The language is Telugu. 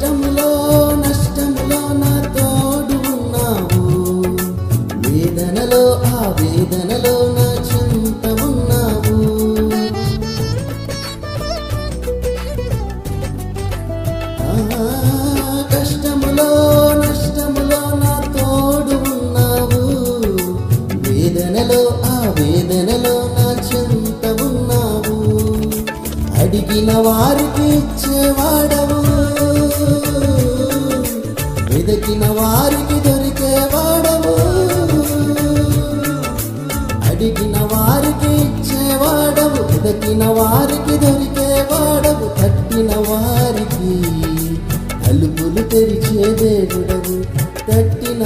కష్టములో నష్టములో నా తోడు ఉన్నావు, వేదనలో ఆ వేదనలో నా చెంత ఉన్నావు. కష్టములో నష్టములో నా తోడు ఉన్నావు, వేదనలో ఆ వేదనలో నా చెంత ఉన్నావు. అడిగిన వారికి ఇచ్చేవాడవు, వెదకిన వారికి దొరికేవాడవు. అడిగిన వారికి ఇచ్చేవాడవు, వెదకిన వారికి దొరికేవాడవు. తట్టిన వారికి తలుపులు తెరిచే దేవుడవు, తట్టిన